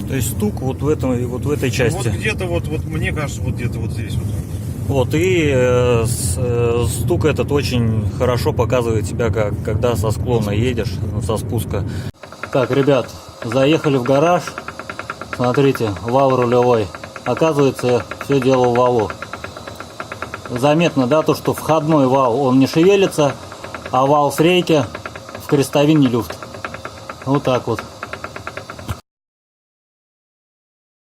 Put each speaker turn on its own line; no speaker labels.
То есть стук вот в этой части.
Вот где-то вот мне кажется, вот где-то вот здесь вот.
Вот, и стук этот очень хорошо показывает себя, когда со склона едешь, со спуска. Так, ребят, заехали в гараж. Смотрите, вал рулевой. Оказывается, все дело в валу. Заметно, да, то, что входной вал, он не шевелится, а вал с рейки в крестовине люфт. Вот так вот.